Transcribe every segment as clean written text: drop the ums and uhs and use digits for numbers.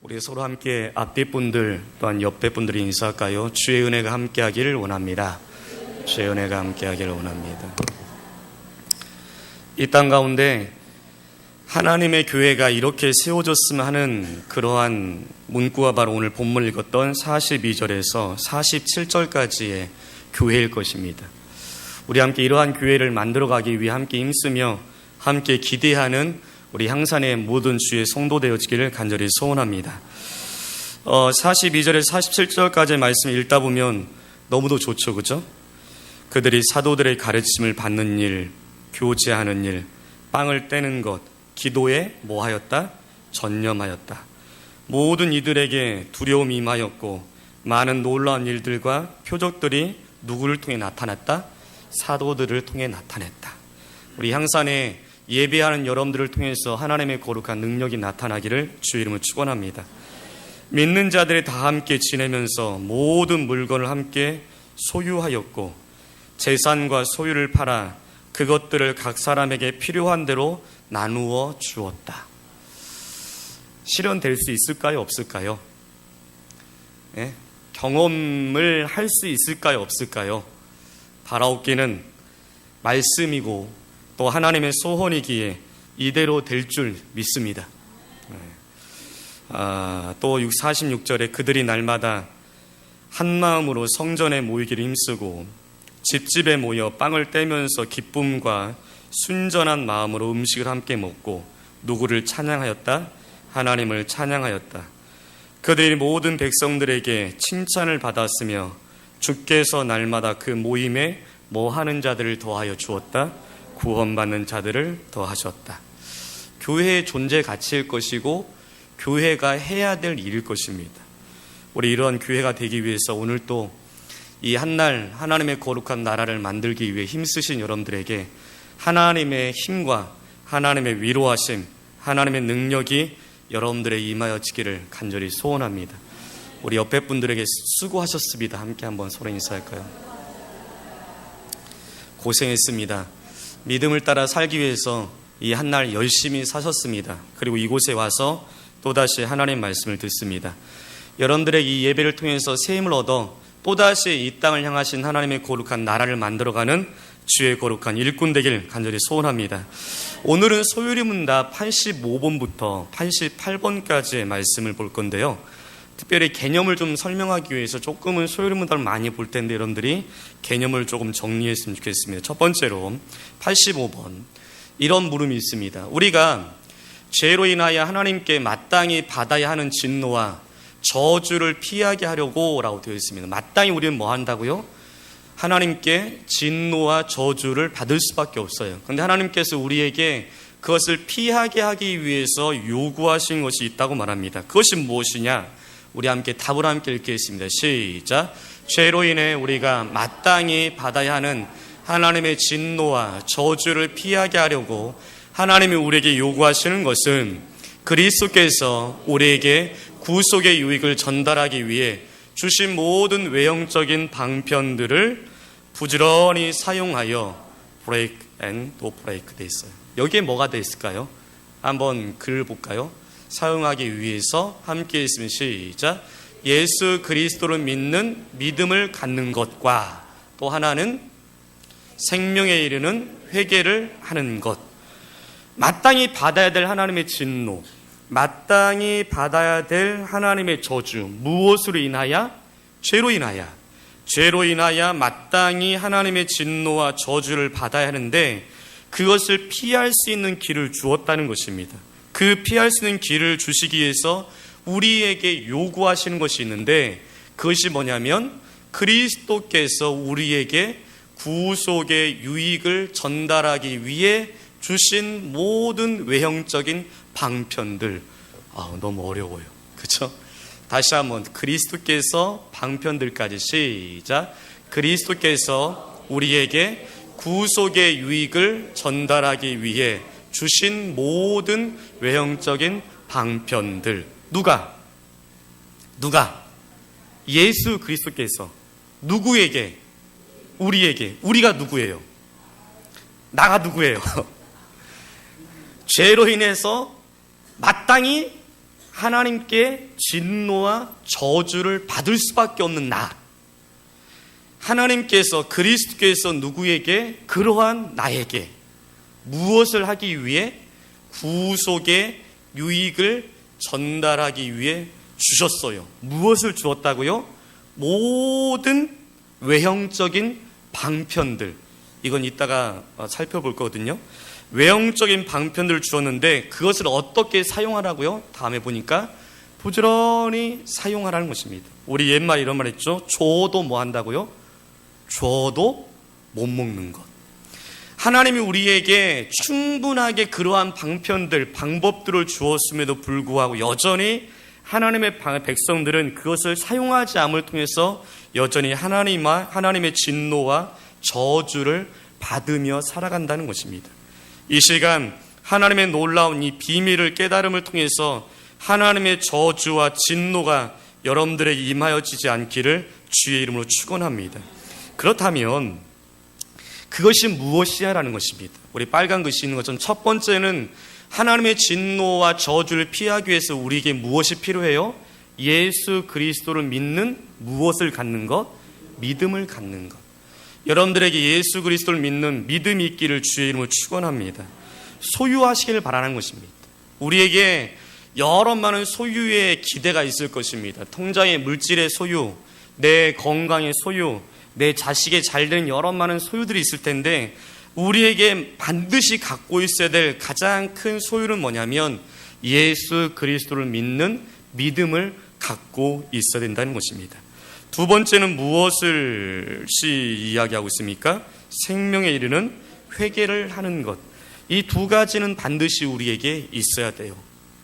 우리 서로 함께 앞뒤 분들 또한 옆에 분들이 인사할까요? 주의 은혜가 함께하기를 원합니다. 주의 은혜가 함께하기를 원합니다. 이 땅 가운데 하나님의 교회가 이렇게 세워졌으면 하는 그러한 문구가 바로 오늘 본문 읽었던 42절에서 47절까지의 교회일 것입니다. 우리 함께 이러한 교회를 만들어가기 위해 함께 힘쓰며 함께 기대하는 우리 향산의 모든 주의 성도 되어지기를 간절히 소원합니다. 42절에서 47절까지의 말씀을 읽다 보면 너무도 좋죠, 그죠? 그들이 사도들의 가르침을 받는 일, 교제하는 일, 빵을 떼는 것, 기도에 뭐하였다? 전념하였다. 모든 이들에게 두려움이 임하였고 많은 놀라운 일들과 표적들이 누구를 통해 나타났다? 사도들을 통해 나타냈다. 우리 향산에 예배하는 여러분들을 통해서 하나님의 거룩한 능력이 나타나기를 주의 이름으로 축원합니다. 믿는 자들이 다 함께 지내면서 모든 물건을 함께 소유하였고 재산과 소유를 팔아 그것들을 각 사람에게 필요한 대로 나누어 주었다. 실현될 수 있을까요? 없을까요? 예? 경험을 할 수 있을까요? 없을까요? 바라옵기는 말씀이고 또 하나님의 소원이기에 이대로 될 줄 믿습니다. 또 46절에 그들이 날마다 한 마음으로 성전에 모이기를 힘쓰고 집집에 모여 빵을 떼면서 기쁨과 순전한 마음으로 음식을 함께 먹고 누구를 찬양하였다? 하나님을 찬양하였다. 그들이 모든 백성들에게 칭찬을 받았으며 주께서 날마다 그 모임에 뭐하는 자들을 더하여 주었다? 구원받는 자들을 더하셨다. 교회의 존재 가치일 것이고 교회가 해야 될 일일 것입니다. 우리 이러한 교회가 되기 위해서 오늘 또 이 한날 하나님의 거룩한 나라를 만들기 위해 힘쓰신 여러분들에게 하나님의 힘과 하나님의 위로하심, 하나님의 능력이 여러분들의 임하여지기를 간절히 소원합니다. 우리 옆에 분들에게 수고하셨습니다. 함께 한번 서로 인사할까요? 고생했습니다. 믿음을 따라 살기 위해서 이 한날 열심히 사셨습니다. 그리고 이곳에 와서 또다시 하나님의 말씀을 듣습니다. 여러분들의 이 예배를 통해서 새 힘을 얻어 또다시 이 땅을 향하신 하나님의 거룩한 나라를 만들어가는 주의 거룩한 일꾼 되길 간절히 소원합니다. 오늘은 소유리문답 85번부터 88번까지의 말씀을 볼 건데요. 특별히 개념을 좀 설명하기 위해서 조금은 소유리문답을 많이 볼 텐데 여러분들이 개념을 조금 정리했으면 좋겠습니다. 첫 번째로 85번 이런 물음이 있습니다. 우리가 죄로 인하여 하나님께 마땅히 받아야 하는 진노와 저주를 피하게 하려고 라고 되어 있습니다. 마땅히 우리는 뭐 한다고요? 하나님께 진노와 저주를 받을 수밖에 없어요. 그런데 하나님께서 우리에게 그것을 피하게 하기 위해서 요구하신 것이 있다고 말합니다. 그것이 무엇이냐? 우리 함께 답을 함께 읽겠습니다. 시작. 죄로 인해 우리가 마땅히 받아야 하는 하나님의 진노와 저주를 피하게 하려고 하나님이 우리에게 요구하시는 것은 그리스도께서 우리에게 구속의 유익을 전달하기 위해 주신 모든 외형적인 방편들을 부지런히 사용하여 break and to break 돼 있어요. 여기에 뭐가 돼 있을까요? 한번 글 볼까요? 사용하기 위해서 함께 있으면 시작. 예수 그리스도를 믿는 믿음을 갖는 것과 또 하나는 생명에 이르는 회개를 하는 것. 마땅히 받아야 될 하나님의 진노, 마땅히 받아야 될 하나님의 저주, 무엇으로 인하여? 죄로 인하여. 죄로 인하여 마땅히 하나님의 진노와 저주를 받아야 하는데 그것을 피할 수 있는 길을 주었다는 것입니다. 그 피할 수 있는 길을 주시기 위해서 우리에게 요구하시는 것이 있는데 그것이 뭐냐면 그리스도께서 우리에게 구속의 유익을 전달하기 위해 주신 모든 외형적인 방편들. 너무 어려워요. 그렇죠? 다시 한번 그리스도께서 방편들까지 시작. 그리스도께서 우리에게 구속의 유익을 전달하기 위해 주신 모든 외형적인 방편들. 누가? 예수 그리스도께서 누구에게? 우리에게. 우리가 누구예요? 나가 누구예요? 죄로 인해서 마땅히 하나님께 진노와 저주를 받을 수밖에 없는 나, 하나님께서 그리스도께서 누구에게, 그러한 나에게 무엇을 하기 위해? 구속의 유익을 전달하기 위해 주셨어요. 무엇을 주었다고요? 모든 외형적인 방편들, 이건 이따가 살펴볼 거거든요. 외형적인 방편들을 주었는데 그것을 어떻게 사용하라고요? 다음에 보니까 부지런히 사용하라는 것입니다. 우리 옛말 이런 말 했죠. 줘도 뭐 한다고요? 줘도 못 먹는 것. 하나님이 우리에게 충분하게 그러한 방편들, 방법들을 주었음에도 불구하고 여전히 하나님의 백성들은 그것을 사용하지 않음을 통해서 여전히 하나님의 진노와 저주를 받으며 살아간다는 것입니다. 이 시간 하나님의 놀라운 이 비밀을 깨달음을 통해서 하나님의 저주와 진노가 여러분들에게 임하여지지 않기를 주의 이름으로 축원합니다. 그렇다면 그것이 무엇이야? 라는 것입니다. 우리 빨간 글씨 있는 것처럼 첫 번째는 하나님의 진노와 저주를 피하기 위해서 우리에게 무엇이 필요해요? 예수 그리스도를 믿는 무엇을 갖는 것? 믿음을 갖는 것. 여러분들에게 예수 그리스도를 믿는 믿음이 있기를 주의 이름으로 축원합니다. 소유하시기를 바라는 것입니다. 우리에게 여러 많은 소유의 기대가 있을 것입니다. 통장의 물질의 소유, 내 건강의 소유, 내 자식의 잘된 여러 많은 소유들이 있을 텐데 우리에게 반드시 갖고 있어야 될 가장 큰 소유는 뭐냐면 예수 그리스도를 믿는 믿음을 갖고 있어야 된다는 것입니다. 두 번째는 무엇을 이야기하고 있습니까? 생명에 이르는 회개를 하는 것. 이 두 가지는 반드시 우리에게 있어야 돼요.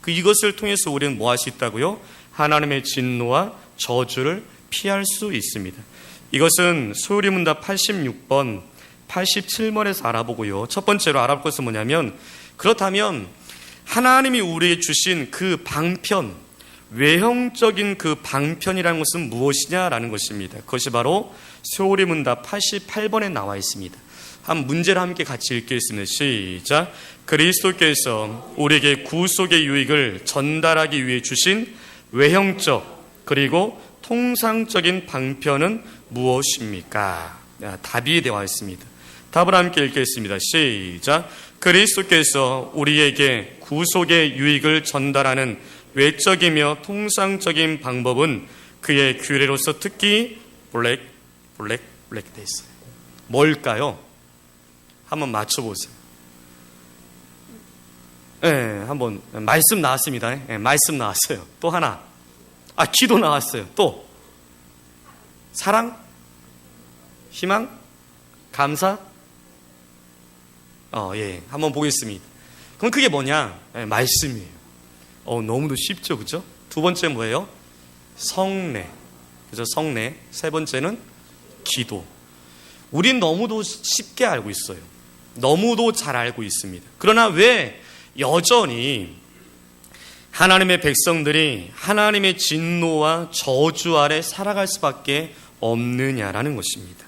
이것을 통해서 우리는 뭐 할 수 있다고요? 하나님의 진노와 저주를 피할 수 있습니다. 이것은 소유리문답 86번, 87번에서 알아보고요. 첫 번째로 알아볼 것은 뭐냐면, 그렇다면 하나님이 우리에게 주신 그 방편, 외형적인 그 방편이라는 것은 무엇이냐라는 것입니다. 그것이 바로 소유리문답 88번에 나와 있습니다. 한 문제를 함께 같이 읽겠습니다. 시작. 그리스도께서 우리에게 구속의 유익을 전달하기 위해 주신 외형적 그리고 통상적인 방편은 무엇입니까? 답이 되어 있습니다. 답을 함께 읽겠습니다. 시작. 그리스도께서 우리에게 구속의 유익을 전달하는 외적이며 통상적인 방법은 그의 규례로서 특히 블랙 돼 있어요. 뭘까요? 한번 맞춰보세요. 한번 말씀 나왔습니다. 말씀 나왔어요. 또 하나. 기도 나왔어요. 또 사랑, 희망, 감사. 한번 보겠습니다. 그럼 그게 뭐냐? 말씀이에요. 너무도 쉽죠, 그죠? 두 번째 뭐예요? 성례. 그죠? 성례. 세 번째는 기도. 우린 너무도 쉽게 알고 있어요. 너무도 잘 알고 있습니다. 그러나 왜 여전히 하나님의 백성들이 하나님의 진노와 저주 아래 살아갈 수밖에 없느냐라는 것입니다.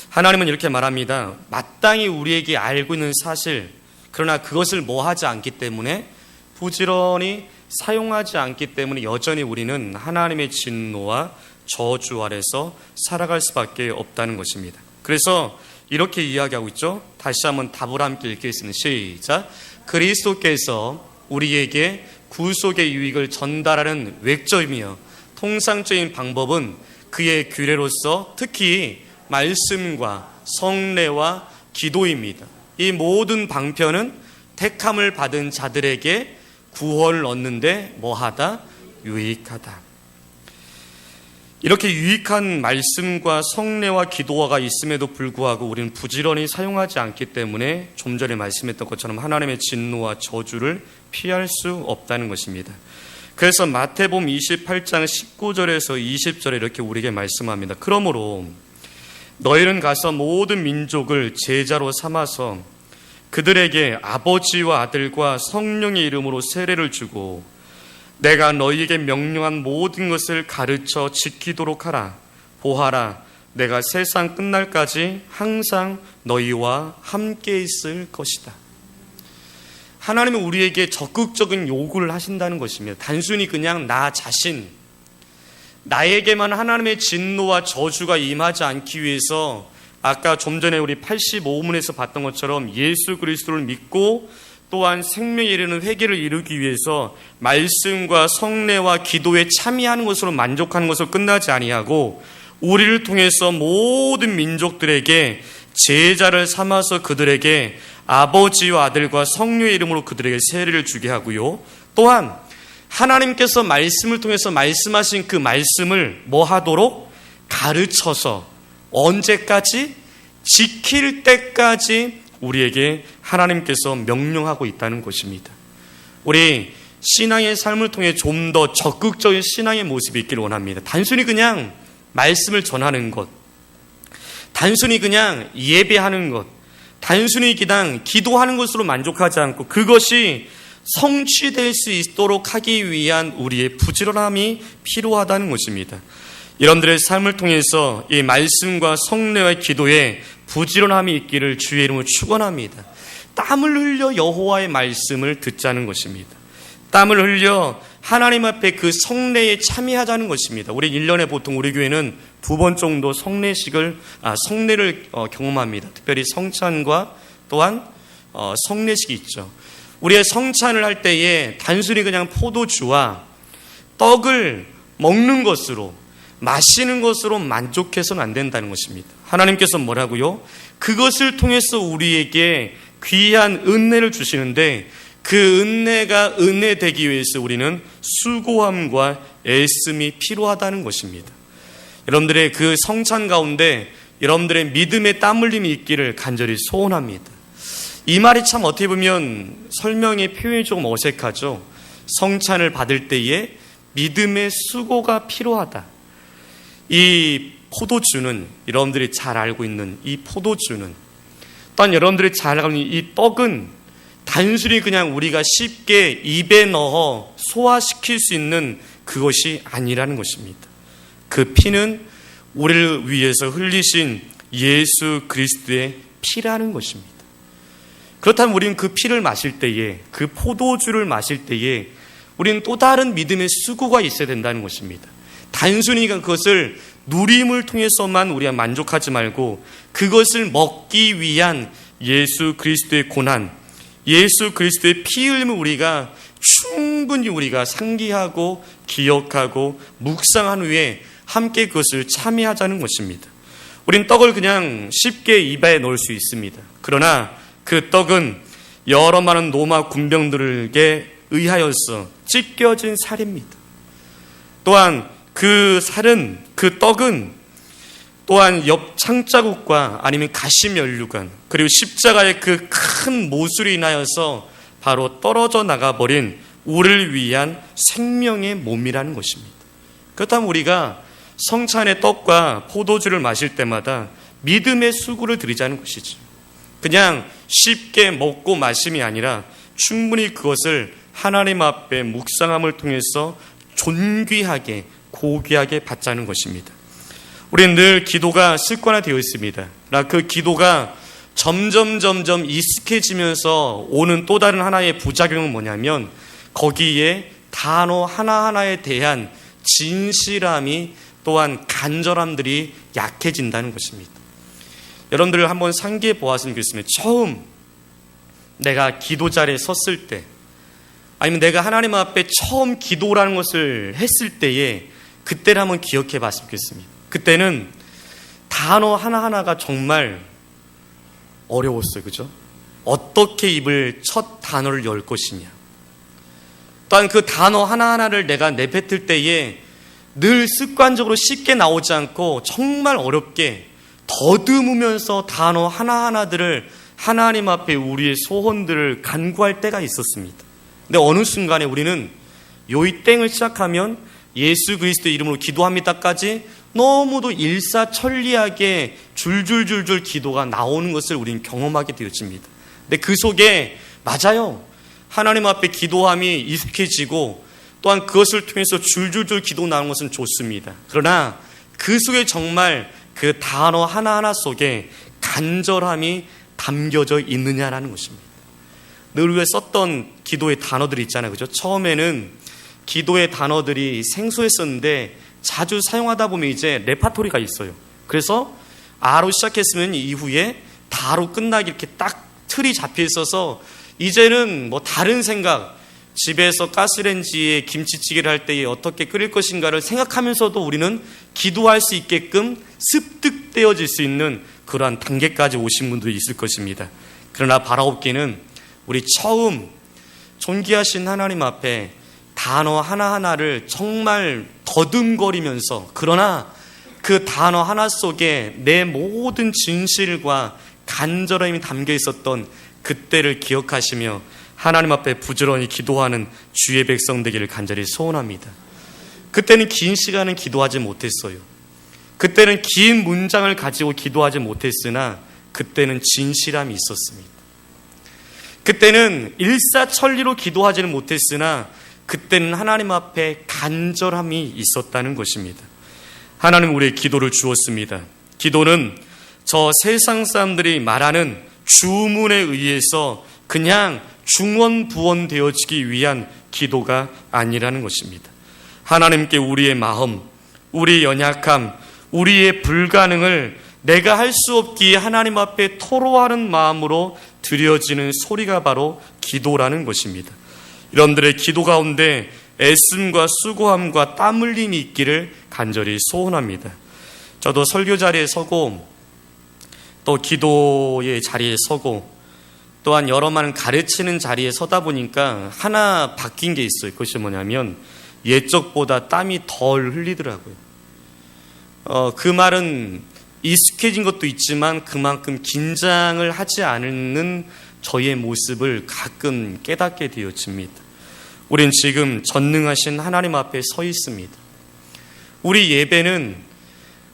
하나님은 이렇게 말합니다. 마땅히 우리에게 알고 있는 사실, 그러나 그것을 뭐하지 않기 때문에, 부지런히 사용하지 않기 때문에 여전히 우리는 하나님의 진노와 저주 아래서 살아갈 수밖에 없다는 것입니다. 그래서 이렇게 이야기하고 있죠. 다시 한번 답을 함께 읽겠습니다. 시작. 그리스도께서 우리에게 구속의 유익을 전달하는 외적이며 통상적인 방법은 그의 규례로서 특히 말씀과 성례와 기도입니다. 이 모든 방편은 택함을 받은 자들에게 구원을 얻는데 뭐하다? 유익하다. 이렇게 유익한 말씀과 성례와 기도가 있음에도 불구하고 우리는 부지런히 사용하지 않기 때문에 좀 전에 말씀했던 것처럼 하나님의 진노와 저주를 피할 수 없다는 것입니다. 그래서 마태복음 28장 19절에서 20절에 이렇게 우리에게 말씀합니다. 그러므로 너희는 가서 모든 민족을 제자로 삼아서 그들에게 아버지와 아들과 성령의 이름으로 세례를 주고 내가 너희에게 명령한 모든 것을 가르쳐 지키도록 하라. 보아라, 내가 세상 끝날까지 항상 너희와 함께 있을 것이다. 하나님은 우리에게 적극적인 요구를 하신다는 것입니다. 단순히 그냥 나 자신, 나에게만 하나님의 진노와 저주가 임하지 않기 위해서 아까 좀 전에 우리 85문에서 봤던 것처럼 예수 그리스도를 믿고 또한 생명에 이르는 회개를 이루기 위해서 말씀과 성례와 기도에 참여하는 것으로 만족하는 것으로 끝나지 아니하고 우리를 통해서 모든 민족들에게 제자를 삼아서 그들에게 아버지와 아들과 성령의 이름으로 그들에게 세례를 주게 하고요. 또한 하나님께서 말씀을 통해서 말씀하신 그 말씀을 뭐 하도록? 가르쳐서 언제까지? 지킬 때까지 우리에게 하나님께서 명령하고 있다는 것입니다. 우리 신앙의 삶을 통해 좀 더 적극적인 신앙의 모습이 있기를 원합니다. 단순히 그냥 말씀을 전하는 것, 단순히 그냥 예배하는 것, 단순히 그냥 기도하는 것으로 만족하지 않고 그것이 성취될 수 있도록 하기 위한 우리의 부지런함이 필요하다는 것입니다. 여러분들의 삶을 통해서 이 말씀과 성례와 기도에 부지런함이 있기를 주의 이름으로 축원합니다. 땀을 흘려 여호와의 말씀을 듣자는 것입니다. 땀을 흘려 하나님 앞에 그 성례에 참여하자는 것입니다. 우리 1년에 보통 우리 교회는 2번 정도 성례를 경험합니다. 특별히 성찬과 또한 성례식이 있죠. 우리의 성찬을 할 때에 단순히 그냥 포도주와 떡을 먹는 것으로, 마시는 것으로 만족해서는 안 된다는 것입니다. 하나님께서 뭐라고요? 그것을 통해서 우리에게 귀한 은혜를 주시는데 그 은혜가 은혜되기 위해서 우리는 수고함과 애씀이 필요하다는 것입니다. 여러분들의 그 성찬 가운데 여러분들의 믿음의 땀 흘림이 있기를 간절히 소원합니다. 이 말이 참 어떻게 보면 설명의 표현이 조금 어색하죠. 성찬을 받을 때에 믿음의 수고가 필요하다. 이 포도주는, 여러분들이 잘 알고 있는 이 포도주는, 또한 여러분들이 잘 알고 있는 이 떡은 단순히 그냥 우리가 쉽게 입에 넣어 소화시킬 수 있는 그것이 아니라는 것입니다. 그 피는 우리를 위해서 흘리신 예수 그리스도의 피라는 것입니다. 그렇다면 우리는 그 피를 마실 때에, 그 포도주를 마실 때에 우리는 또 다른 믿음의 수고가 있어야 된다는 것입니다. 단순히 그것을 누림을 통해서만 우리가 만족하지 말고 그것을 먹기 위한 예수 그리스도의 고난, 예수 그리스도의 피 흘림을 우리가 충분히 우리가 상기하고 기억하고 묵상한 후에 함께 그것을 참여하자는 것입니다. 우린 떡을 그냥 쉽게 입에 넣을 수 있습니다. 그러나 그 떡은 여러 많은 로마 군병들에게 의하여서 찢겨진 살입니다. 또한 그 살은, 그 떡은 또한 옆 창자국과 아니면 가시면류관, 그리고 십자가의 그 큰 모술이 인하여서 바로 떨어져 나가버린 우리를 위한 생명의 몸이라는 것입니다. 그렇다면 우리가 성찬의 떡과 포도주를 마실 때마다 믿음의 수고를 드리자는 것이죠. 그냥 쉽게 먹고 마심이 아니라 충분히 그것을 하나님 앞에 묵상함을 통해서 존귀하게, 고귀하게 받자는 것입니다. 우리는 늘 기도가 습관화되어 있습니다. 그 기도가 점점 익숙해지면서 오는 또 다른 하나의 부작용은 뭐냐면 거기에 단어 하나하나에 대한 진실함이 또한 간절함들이 약해진다는 것입니다. 여러분들 한번 상기해 보았으면 좋겠습니다. 처음 내가 기도 자리에 섰을 때, 아니면 내가 하나님 앞에 처음 기도라는 것을 했을 때에 그때를 한번 기억해 봤으면 좋겠습니다. 그때는 단어 하나하나가 정말 어려웠어요. 그죠? 어떻게 입을 첫 단어를 열 것이냐. 또한 그 단어 하나하나를 내가 내뱉을 때에 늘 습관적으로 쉽게 나오지 않고 정말 어렵게 더듬으면서 단어 하나하나들을 하나님 앞에 우리의 소원들을 간구할 때가 있었습니다. 근데 어느 순간에 우리는 요이 땡을 시작하면 예수 그리스도의 이름으로 기도합니다까지 너무도 일사천리하게 줄줄줄줄 기도가 나오는 것을 우리는 경험하게 되어집니다. 근데 그 속에 맞아요. 하나님 앞에 기도함이 익숙해지고 또한 그것을 통해서 줄줄줄 기도 나오는 것은 좋습니다. 그러나 그 속에 정말 그 단어 하나하나 속에 간절함이 담겨져 있느냐라는 것입니다. 늘 위해 썼던 기도의 단어들이 있잖아요. 그죠? 처음에는 기도의 단어들이 생소했었는데 자주 사용하다 보면 이제 레파토리가 있어요. 그래서 아로 시작했으면 이후에 다로 끝나기 이렇게 딱 틀이 잡혀 있어서 이제는 뭐 다른 생각, 집에서 가스레인지에 김치찌개를 할 때 어떻게 끓일 것인가를 생각하면서도 우리는 기도할 수 있게끔 습득되어질 수 있는 그러한 단계까지 오신 분들이 있을 것입니다. 그러나 바라옵기는 우리 처음 존귀하신 하나님 앞에 단어 하나하나를 정말 더듬거리면서, 그러나 그 단어 하나 속에 내 모든 진실과 간절함이 담겨 있었던 그때를 기억하시며 하나님 앞에 부지런히 기도하는 주의 백성 되기를 간절히 소원합니다. 그때는 긴 시간은 기도하지 못했어요. 그때는 긴 문장을 가지고 기도하지 못했으나 그때는 진실함이 있었습니다. 그때는 일사천리로 기도하지는 못했으나 그때는 하나님 앞에 간절함이 있었다는 것입니다. 하나님 우리의 기도를 주었습니다. 기도는 저 세상 사람들이 말하는 주문에 의해서 그냥 중원부원 되어지기 위한 기도가 아니라는 것입니다. 하나님께 우리의 마음, 우리의 연약함, 우리의 불가능을 내가 할 수 없기에 하나님 앞에 토로하는 마음으로 드려지는 소리가 바로 기도라는 것입니다. 여러분들의 기도 가운데 애씀과 수고함과 땀 흘림이 있기를 간절히 소원합니다. 저도 설교 자리에 서고 또 기도의 자리에 서고 또한 여러 많은 가르치는 자리에 서다 보니까 하나 바뀐 게 있어요. 그것이 뭐냐면 옛적보다 땀이 덜 흘리더라고요. 그 말은 익숙해진 것도 있지만 그만큼 긴장을 하지 않는 저희의 모습을 가끔 깨닫게 되어집니다. 우린 지금 전능하신 하나님 앞에 서 있습니다. 우리 예배는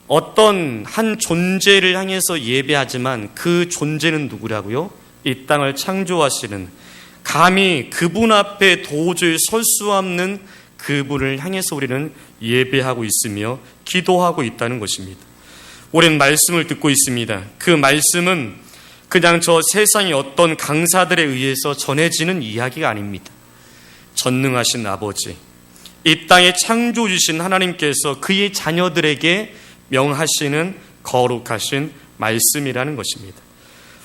어떤 한 존재를 향해서 예배하지만 그 존재는 누구라고요? 이 땅을 창조하시는, 감히 그분 앞에 도저히 설 수 없는 그분을 향해서 우리는 예배하고 있으며 기도하고 있다는 것입니다. 오랜 말씀을 듣고 있습니다. 그 말씀은 그냥 저 세상의 어떤 강사들에 의해서 전해지는 이야기가 아닙니다. 전능하신 아버지, 이 땅에 창조주신 하나님께서 그의 자녀들에게 명하시는 거룩하신 말씀이라는 것입니다.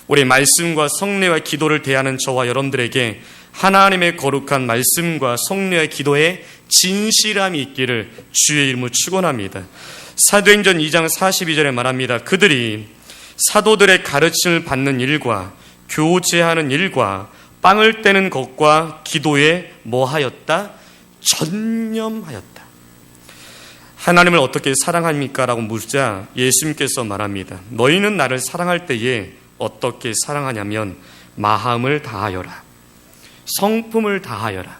우리 말씀과 성례와 기도를 대하는 저와 여러분들에게 하나님의 거룩한 말씀과 성례와 기도에 진실함이 있기를 주의 이름으로 축원합니다. 사도행전 2장 42절에 말합니다. 그들이 사도들의 가르침을 받는 일과 교제하는 일과 빵을 떼는 것과 기도에 뭐하였다? 전념하였다. 하나님을 어떻게 사랑합니까? 라고 묻자 예수님께서 말합니다. 너희는 나를 사랑할 때에 어떻게 사랑하냐면 마음을 다하여라, 성품을 다하여라,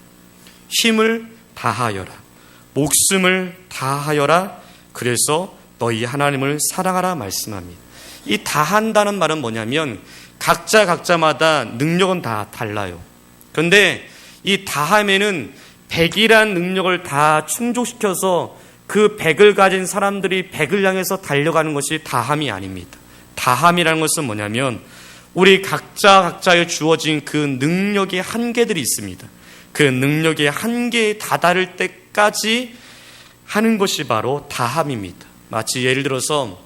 힘을 다하여라, 목숨을 다하여라. 그래서 너희 하나님을 사랑하라 말씀합니다. 이 다한다는 말은 뭐냐면 각자마다 능력은 다 달라요. 그런데 이 다함에는 100이란 능력을 다 충족시켜서 그 100을 가진 사람들이 100을 향해서 달려가는 것이 다함이 아닙니다. 다함이라는 것은 뭐냐면 우리 각자에 주어진 그 능력의 한계들이 있습니다. 그 능력의 한계에 다다를 때까지 하는 것이 바로 다함입니다. 마치 예를 들어서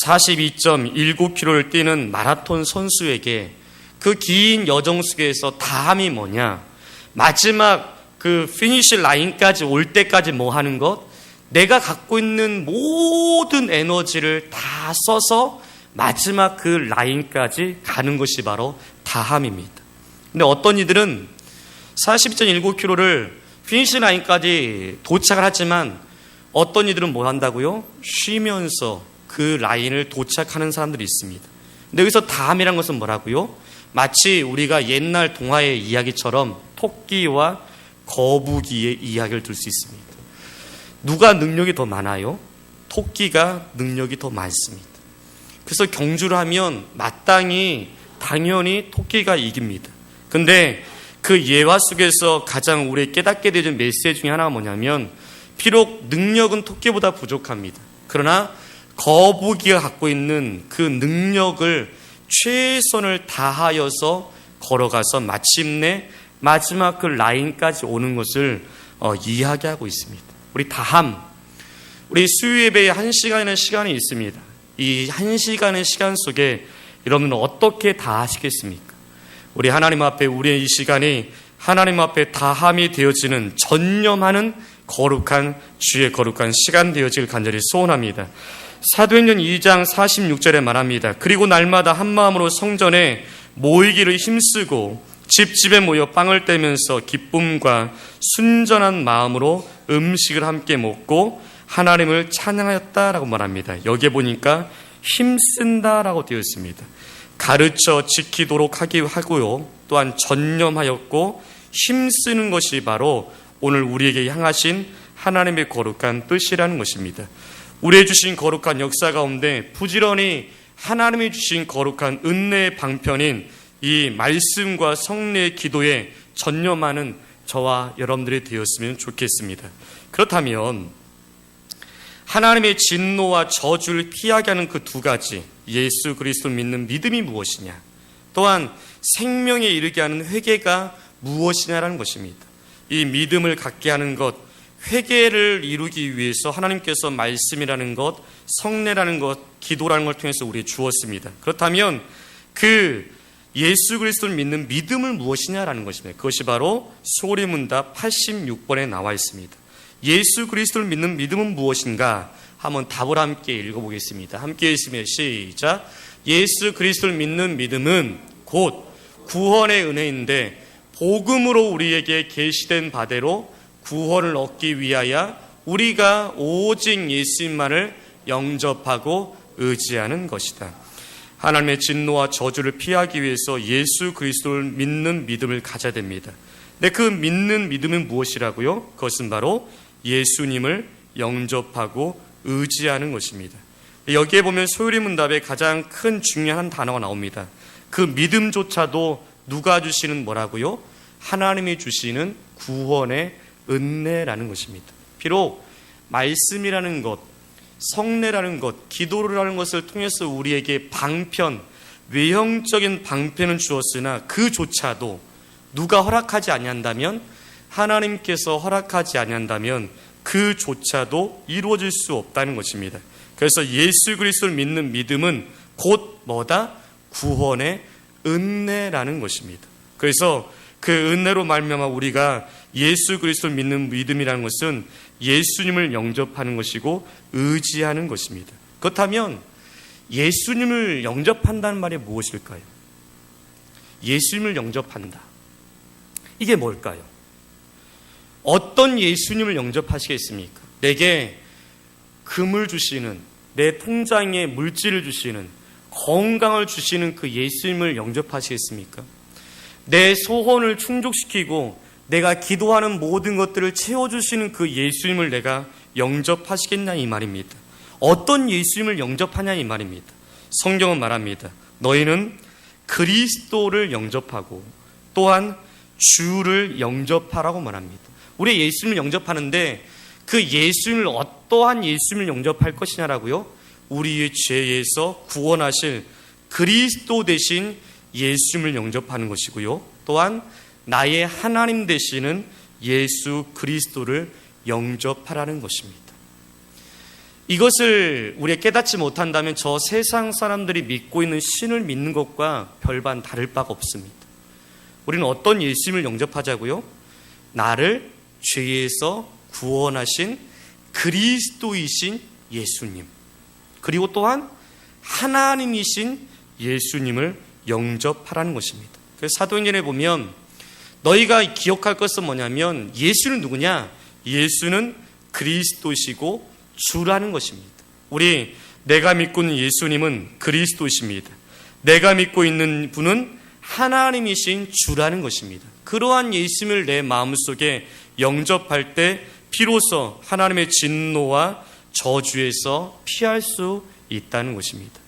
42.19km를 뛰는 마라톤 선수에게 그 긴 여정 속에서 다함이 뭐냐? 마지막 그 피니시 라인까지 올 때까지 뭐 하는 것? 내가 갖고 있는 모든 에너지를 다 써서 마지막 그 라인까지 가는 것이 바로 다함입니다. 근데 어떤 이들은 42.19km를 피니시 라인까지 도착을 하지만 어떤 이들은 뭐 한다고요? 쉬면서 그 라인을 도착하는 사람들이 있습니다. 근데 여기서 다함이란 것은 뭐라고요? 마치 우리가 옛날 동화의 이야기처럼 토끼와 거북이의 이야기를 들 수 있습니다. 누가 능력이 더 많아요? 토끼가 능력이 더 많습니다. 그래서 경주를 하면 마땅히 당연히 토끼가 이깁니다. 근데 그 예화 속에서 가장 우리 깨닫게 되는 메시지 중에 하나가 뭐냐면 비록 능력은 토끼보다 부족합니다. 그러나 거북이가 갖고 있는 그 능력을 최선을 다하여서 걸어가서 마침내 마지막 그 라인까지 오는 것을 이야기하고 있습니다. 우리 다함, 우리 수요 예배에 1시간이라는 시간이 있습니다. 이 1시간의 시간 속에 여러분은 어떻게 다하시겠습니까? 우리 하나님 앞에 우리의 이 시간이 하나님 앞에 다함이 되어지는 전념하는 거룩한 주의 거룩한 시간 되어질 간절히 소원합니다. 사도행전 2장 46절에 말합니다. 그리고 날마다 한마음으로 성전에 모이기를 힘쓰고 집집에 모여 빵을 떼면서 기쁨과 순전한 마음으로 음식을 함께 먹고 하나님을 찬양하였다라고 말합니다. 여기에 보니까 힘쓴다라고 되어 있습니다. 가르쳐 지키도록 하고요. 또한 전념하였고 힘쓰는 것이 바로 오늘 우리에게 향하신 하나님의 거룩한 뜻이라는 것입니다. 우리의 주신 거룩한 역사 가운데 부지런히 하나님이 주신 거룩한 은혜의 방편인 이 말씀과 성례의 기도에 전념하는 저와 여러분들이 되었으면 좋겠습니다. 그렇다면 하나님의 진노와 저주를 피하게 하는 그 두 가지, 예수 그리스도를 믿는 믿음이 무엇이냐, 또한 생명에 이르게 하는 회개가 무엇이냐라는 것입니다. 이 믿음을 갖게 하는 것, 회개를 이루기 위해서 하나님께서 말씀이라는 것, 성례라는 것, 기도라는 걸 통해서 우리에게 주었습니다. 그렇다면 그 예수 그리스도를 믿는 믿음은 무엇이냐라는 것입니다. 그것이 바로 소리문답 86번에 나와 있습니다. 예수 그리스도를 믿는 믿음은 무엇인가? 한번 답을 함께 읽어보겠습니다. 함께 읽으면 시작. 예수 그리스도를 믿는 믿음은 곧 구원의 은혜인데 복음으로 우리에게 계시된 바대로 구원을 얻기 위하여 우리가 오직 예수님만을 영접하고 의지하는 것이다. 하나님의 진노와 저주를 피하기 위해서 예수 그리스도를 믿는 믿음을 가져야 됩니다. 근데 그 믿는 믿음은 무엇이라고요? 그것은 바로 예수님을 영접하고 의지하는 것입니다. 여기에 보면 소유리문답에 가장 큰 중요한 단어가 나옵니다. 그 믿음조차도 누가 주시는 뭐라고요? 하나님이 주시는 구원의 은혜라는 것입니다. 비록 말씀이라는 것, 성례라는 것, 기도라는 것을 통해서 우리에게 방편, 외형적인 방편은 주었으나 그조차도 누가 허락하지 아니한다면, 하나님께서 허락하지 아니한다면 그조차도 이루어질 수 없다는 것입니다. 그래서 예수 그리스도를 믿는 믿음은 곧 뭐다? 구원의 은혜라는 것입니다. 그래서 그 은혜로 말미암아 우리가 예수 그리스도를 믿는 믿음이라는 것은 예수님을 영접하는 것이고 의지하는 것입니다. 그렇다면 예수님을 영접한다는 말이 무엇일까요? 예수님을 영접한다. 이게 뭘까요? 어떤 예수님을 영접하시겠습니까? 내게 금을 주시는, 내 통장에 물질을 주시는, 건강을 주시는 그 예수님을 영접하시겠습니까? 내 소원을 충족시키고 내가 기도하는 모든 것들을 채워주시는 그 예수님을 내가 영접하시겠냐 이 말입니다. 어떤 예수님을 영접하냐 이 말입니다. 성경은 말합니다. 너희는 그리스도를 영접하고 또한 주를 영접하라고 말합니다. 우리 예수님을 영접하는데 그 예수님을 어떠한 예수님을 영접할 것이냐라고요? 우리의 죄에서 구원하실 그리스도 되신 예수님을 영접하는 것이고요. 또한 나의 하나님 되시는 예수 그리스도를 영접하라는 것입니다. 이것을 우리가 깨닫지 못한다면 저 세상 사람들이 믿고 있는 신을 믿는 것과 별반 다를 바가 없습니다. 우리는 어떤 예수님을 영접하자고요? 나를 죄에서 구원하신 그리스도이신 예수님, 그리고 또한 하나님이신 예수님을 영접하라는 것입니다. 그래서 사도행전에 보면 너희가 기억할 것은 뭐냐면 예수는 누구냐? 예수는 그리스도시고 주라는 것입니다. 내가 믿고 있는 예수님은 그리스도십니다. 내가 믿고 있는 분은 하나님이신 주라는 것입니다. 그러한 예수님을 내 마음속에 영접할 때 비로소 하나님의 진노와 저주에서 피할 수 있다는 것입니다.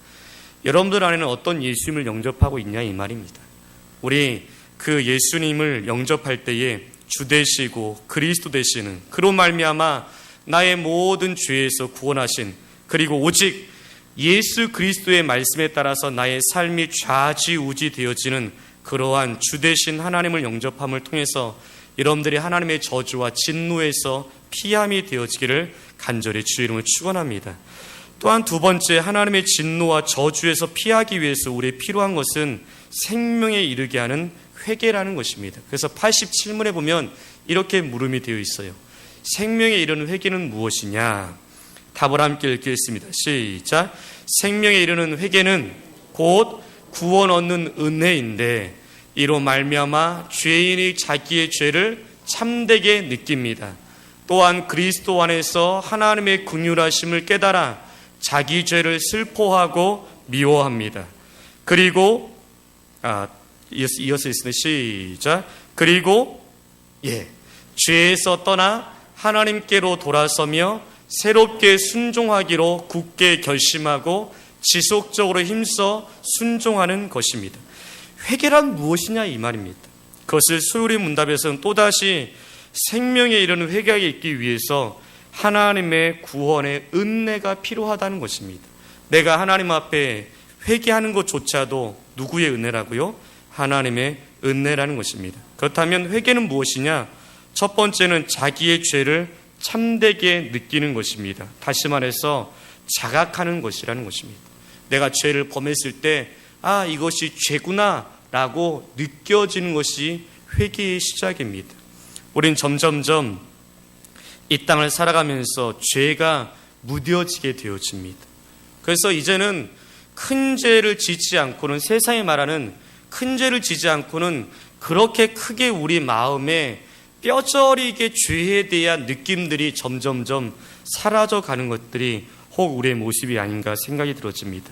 여러분들 안에는 어떤 예수님을 영접하고 있냐 이 말입니다. 우리 그 예수님을 영접할 때에 주 되시고 그리스도 되시는, 그로 말미암아 나의 모든 죄에서 구원하신, 그리고 오직 예수 그리스도의 말씀에 따라서 나의 삶이 좌지우지 되어지는 그러한 주 되신 하나님을 영접함을 통해서 여러분들이 하나님의 저주와 진노에서 피함이 되어지기를 간절히 주의 이름을 축원합니다. 또한 두 번째, 하나님의 진노와 저주에서 피하기 위해서 우리의 필요한 것은 생명에 이르게 하는 회개라는 것입니다. 그래서 87문에 보면 이렇게 물음이 되어 있어요. 생명에 이르는 회개는 무엇이냐? 답을 함께 읽겠습니다. 시작. 생명에 이르는 회개는 곧 구원 얻는 은혜인데 이로 말미암아 죄인이 자기의 죄를 참되게 느낍니다. 또한 그리스도 안에서 하나님의 긍휼하심을 깨달아 자기 죄를 슬퍼하고 미워합니다. 그리고 이어서 있습니다. 시작. 그리고 죄에서 떠나 하나님께로 돌아서며 새롭게 순종하기로 굳게 결심하고 지속적으로 힘써 순종하는 것입니다. 회개란 무엇이냐 이 말입니다. 그것을 소요리 문답에서는 또다시 생명에 이르는 회개가 있기 위해서 하나님의 구원의 은혜가 필요하다는 것입니다. 내가 하나님 앞에 회개하는 것조차도 누구의 은혜라고요? 하나님의 은혜라는 것입니다. 그렇다면 회개는 무엇이냐? 첫 번째는 자기의 죄를 참되게 느끼는 것입니다. 다시 말해서 자각하는 것이라는 것입니다. 내가 죄를 범했을 때 이것이 죄구나 라고 느껴지는 것이 회개의 시작입니다. 우린 점점점 이 땅을 살아가면서 죄가 무뎌지게 되어집니다. 그래서 이제는 큰 죄를 짓지 않고는, 세상이 말하는 큰 죄를 지지 않고는 그렇게 크게 우리 마음에 뼈저리게 죄에 대한 느낌들이 점점점 사라져가는 것들이 혹 우리의 모습이 아닌가 생각이 들어집니다.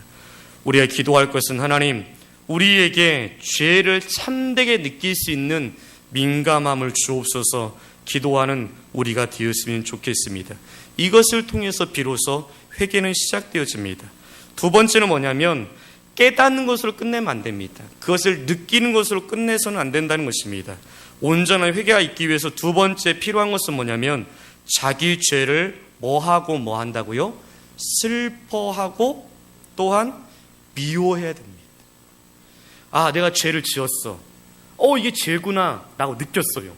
우리가 기도할 것은 하나님, 우리에게 죄를 참되게 느낄 수 있는 민감함을 주옵소서 기도하는 우리가 되었으면 좋겠습니다. 이것을 통해서 비로소 회개는 시작되어집니다. 두 번째는 뭐냐면 깨닫는 것으로 끝내면 안 됩니다. 그것을 느끼는 것으로 끝내서는 안 된다는 것입니다. 온전한 회개가 있기 위해서 두 번째 필요한 것은 뭐냐면 자기 죄를 뭐하고 뭐 한다고요? 슬퍼하고 또한 미워해야 됩니다. 내가 죄를 지었어. 이게 죄구나 라고 느꼈어요.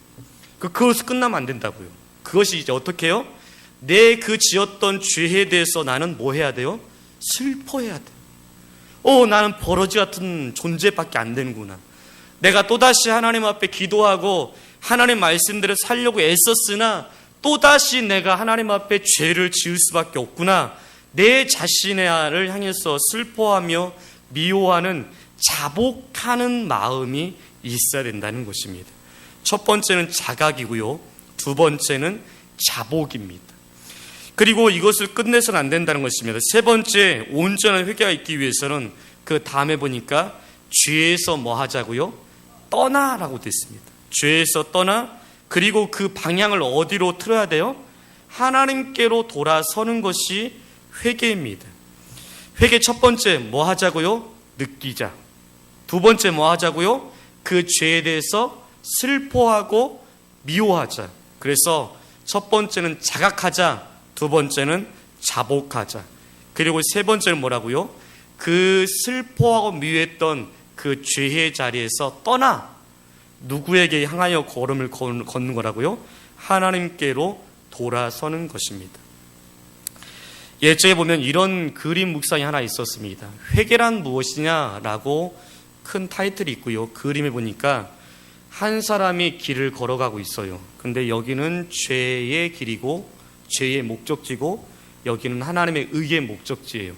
그것을 끝나면 안 된다고요. 그것이 이제 어떻게 해요? 내 그 지었던 죄에 대해서 나는 뭐 해야 돼요? 슬퍼해야 돼요. 나는 버러지 같은 존재밖에 안 되는구나. 내가 또다시 하나님 앞에 기도하고 하나님 말씀대로 살려고 애썼으나 또다시 내가 하나님 앞에 죄를 지을 수밖에 없구나. 내 자신을 향해서 슬퍼하며 미워하는 자복하는 마음이 있어야 된다는 것입니다. 첫 번째는 자각이고요. 두 번째는 자복입니다. 그리고 이것을 끝내서는 안 된다는 것입니다. 세 번째, 온전한 회개가 있기 위해서는 그 다음에 보니까 죄에서 뭐 하자고요? 떠나라고 됐습니다. 죄에서 떠나, 그리고 그 방향을 어디로 틀어야 돼요? 하나님께로 돌아서는 것이 회개입니다. 회개 첫 번째 뭐 하자고요? 느끼자. 두 번째 뭐 하자고요? 그 죄에 대해서 슬퍼하고 미워하자. 그래서 첫 번째는 자각하자, 두 번째는 자복하자. 그리고 세 번째는 뭐라고요? 그 슬퍼하고 미워했던 그 죄의 자리에서 떠나 누구에게 향하여 걸음을 걷는 거라고요? 하나님께로 돌아서는 것입니다. 예전에 보면 이런 그림 묵상이 하나 있었습니다. 회개란 무엇이냐라고 큰 타이틀이 있고요. 그림에 보니까 한 사람이 길을 걸어가고 있어요. 근데 여기는 죄의 길이고 죄의 목적지고 여기는 하나님의 의의 목적지예요.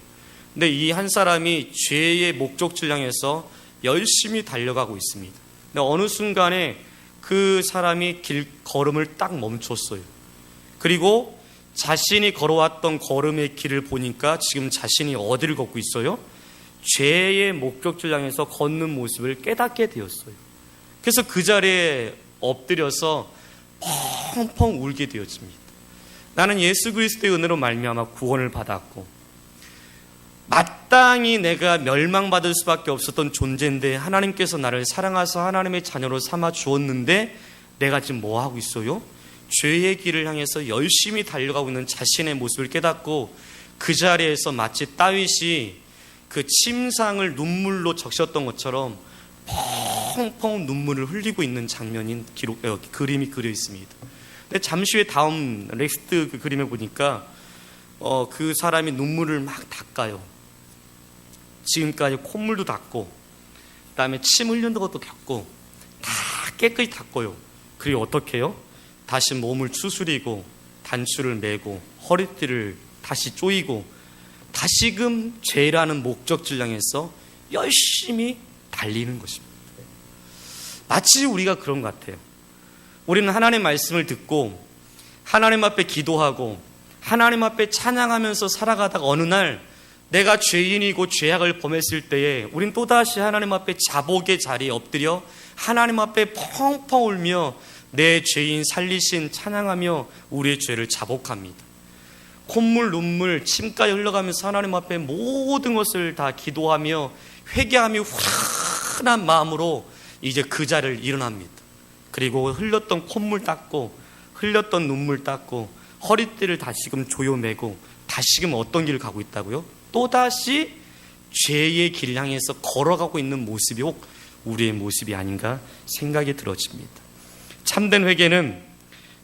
근데 이 한 사람이 죄의 목적지를 향해서 열심히 달려가고 있습니다. 근데 어느 순간에 그 사람이 길 걸음을 딱 멈췄어요. 그리고 자신이 걸어왔던 걸음의 길을 보니까 지금 자신이 어디를 걷고 있어요? 죄의 목적지를 향해서 걷는 모습을 깨닫게 되었어요. 그래서 그 자리에 엎드려서 펑펑 울게 되어집니다. 나는 예수 그리스도의 은혜로 말미암아 구원을 받았고 마땅히 내가 멸망받을 수밖에 없었던 존재인데 하나님께서 나를 사랑하셔서 하나님의 자녀로 삼아 주었는데 내가 지금 뭐 하고 있어요? 죄의 길을 향해서 열심히 달려가고 있는 자신의 모습을 깨닫고 그 자리에서 마치 다윗이 그 침상을 눈물로 적셨던 것처럼 펑펑 눈물을 흘리고 있는 장면인 그림이 그려 있습니다. 근데 잠시 후에 다음 넥스트 그 그림에 보니까 그 사람이 눈물을 막 닦아요. 지금까지 콧물도 닦고, 그다음에 침 흘리는 것도 닦고, 다 깨끗이 닦아요. 그리고 어떻게 해요? 다시 몸을 추스리고 단추를 매고 허리띠를 다시 조이고 다시금 죄라는 목적지를 향해서 열심히 달리는 것입니다. 마치 우리가 그런 것 같아요. 우리는 하나님의 말씀을 듣고 하나님 앞에 기도하고 하나님 앞에 찬양하면서 살아가다가 어느 날 내가 죄인이고 죄악을 범했을 때에 우린 또다시 하나님 앞에 자복의 자리에 엎드려 하나님 앞에 펑펑 울며 내 죄인 살리신 찬양하며 우리의 죄를 자복합니다. 콧물, 눈물, 침까지 흘러가면서 하나님 앞에 모든 것을 다 기도하며 회개하며 후련한 마음으로 이제 그 자리를 일어납니다. 그리고 흘렸던 콧물 닦고 흘렸던 눈물 닦고 허리띠를 다시금 조여매고 다시금 어떤 길을 가고 있다고요? 또다시 죄의 길 향해서 걸어가고 있는 모습이 혹 우리의 모습이 아닌가 생각이 들어집니다. 참된 회개는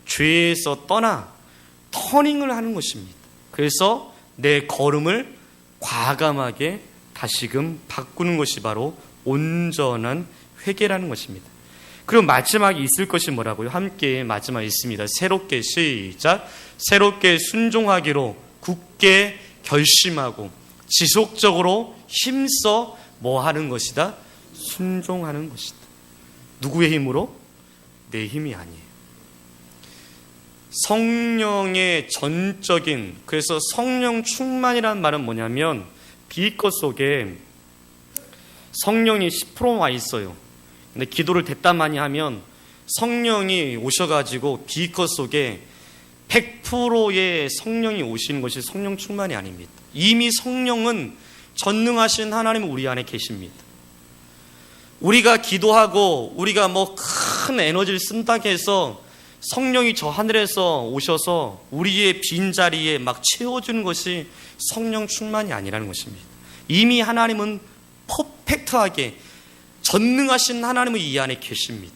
죄에서 떠나 터닝을 하는 것입니다. 그래서 내 걸음을 과감하게 다시금 바꾸는 것이 바로 온전한 회개라는 것입니다. 그리고 마지막에 있을 것이 뭐라고요? 함께 마지막에 있습니다. 새롭게 시작. 새롭게 순종하기로 굳게 결심하고 지속적으로 힘써 뭐 하는 것이다? 순종하는 것이다. 누구의 힘으로? 내 힘이 아니에요. 성령의 전적인, 그래서 성령 충만이라는 말은 뭐냐면 비거 속에 성령이 10% 와 있어요. 근데 기도를 됐다마니 하면 성령이 오셔가지고 비거 속에 100%의 성령이 오시는 것이 성령 충만이 아닙니다. 이미 성령은 전능하신 하나님은 우리 안에 계십니다. 우리가 기도하고 우리가 뭐 큰 에너지를 쓴다고 해서 성령이 저 하늘에서 오셔서 우리의 빈자리에 막 채워주는 것이 성령 충만이 아니라는 것입니다. 이미 하나님은 퍼펙트하게 전능하신 하나님은 이 안에 계십니다.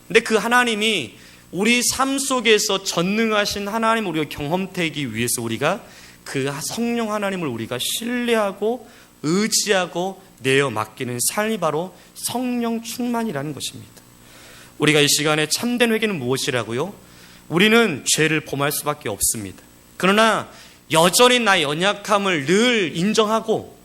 근데 그 하나님이 우리 삶 속에서 전능하신 하나님을 우리가 경험되기 위해서 우리가 그 성령 하나님을 우리가 신뢰하고 의지하고 내어 맡기는 삶이 바로 성령 충만이라는 것입니다. 우리가 이 시간에 참된 회개는 무엇이라고요? 우리는 죄를 범할 수밖에 없습니다. 그러나 여전히 나의 연약함을 늘 인정하고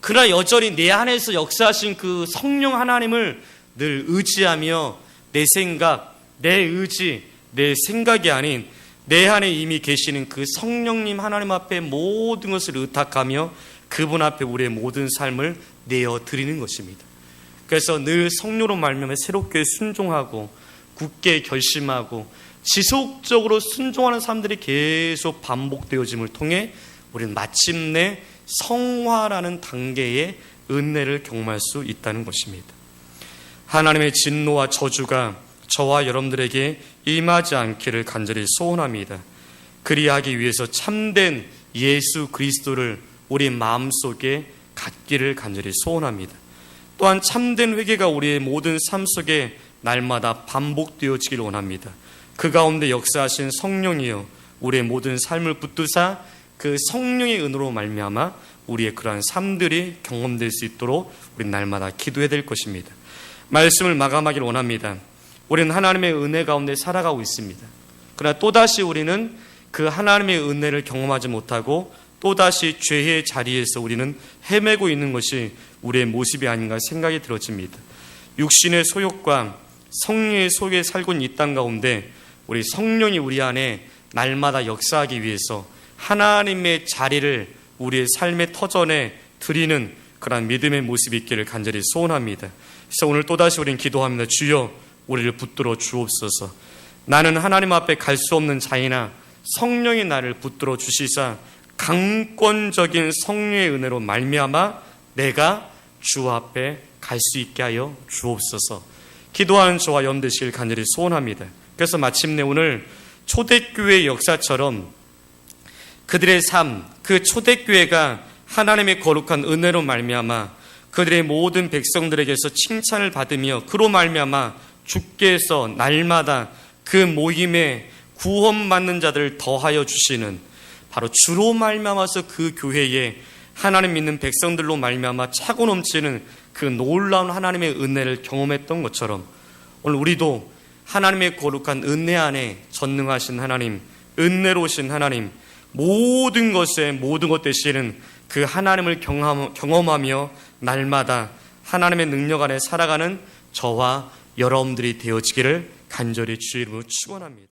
그러나 여전히 내 안에서 역사하신 그 성령 하나님을 늘 의지하며 내 생각, 내 의지, 내 생각이 아닌 내 안에 이미 계시는 그 성령님 하나님 앞에 모든 것을 의탁하며 그분 앞에 우리의 모든 삶을 내어드리는 것입니다. 그래서 늘 성령으로 말미암아 새롭게 순종하고 굳게 결심하고 지속적으로 순종하는 사람들이 계속 반복되어짐을 통해 우리는 마침내 성화라는 단계의 은혜를 경험할 수 있다는 것입니다. 하나님의 진노와 저주가 저와 여러분들에게 임하지 않기를 간절히 소원합니다. 그리하기 위해서 참된 예수 그리스도를 우리 마음속에 갖기를 간절히 소원합니다. 또한 참된 회개가 우리의 모든 삶 속에 날마다 반복되어지기를 원합니다. 그 가운데 역사하신 성령이여 우리의 모든 삶을 붙드사 그 성령의 은혜로 말미암아 우리의 그러한 삶들이 경험될 수 있도록 우리는 날마다 기도해야 될 것입니다. 말씀을 마감하기를 원합니다. 우리는 하나님의 은혜 가운데 살아가고 있습니다. 그러나 또다시 우리는 그 하나님의 은혜를 경험하지 못하고 또다시 죄의 자리에서 우리는 헤매고 있는 것이 우리의 모습이 아닌가 생각이 들어집니다. 육신의 소욕과 성령의 속에 살고 있는 이 땅 가운데 우리 성령이 우리 안에 날마다 역사하기 위해서 하나님의 자리를 우리의 삶의 터전에 드리는 그러한 믿음의 모습이 있기를 간절히 소원합니다. 그래서 오늘 또다시 우리는 기도합니다. 주여 우리를 붙들어 주옵소서. 나는 하나님 앞에 갈 수 없는 자이나 성령이 나를 붙들어 주시사 강권적인 성령의 은혜로 말미암아 내가 주 앞에 갈 수 있게 하여 주옵소서. 기도하는 저와 여러분들 간절히 소원합니다. 그래서 마침내 오늘 초대교회의 역사처럼 그들의 삶, 그 초대교회가 하나님의 거룩한 은혜로 말미암아 그들의 모든 백성들에게서 칭찬을 받으며 그로 말미암아 주께서 날마다 그 모임에 구원받는 자들을 더하여 주시는, 바로 주로 말미암아서 그 교회에 하나님 믿는 백성들로 말미암아 차고 넘치는 그 놀라운 하나님의 은혜를 경험했던 것처럼 오늘 우리도 하나님의 거룩한 은혜 안에 전능하신 하나님, 은혜로우신 하나님, 모든 것에 모든 것 되시는 그 하나님을 경험하며 날마다 하나님의 능력 안에 살아가는 저와 여러분들이 되어지기를 간절히 주의 이름으로 축원합니다.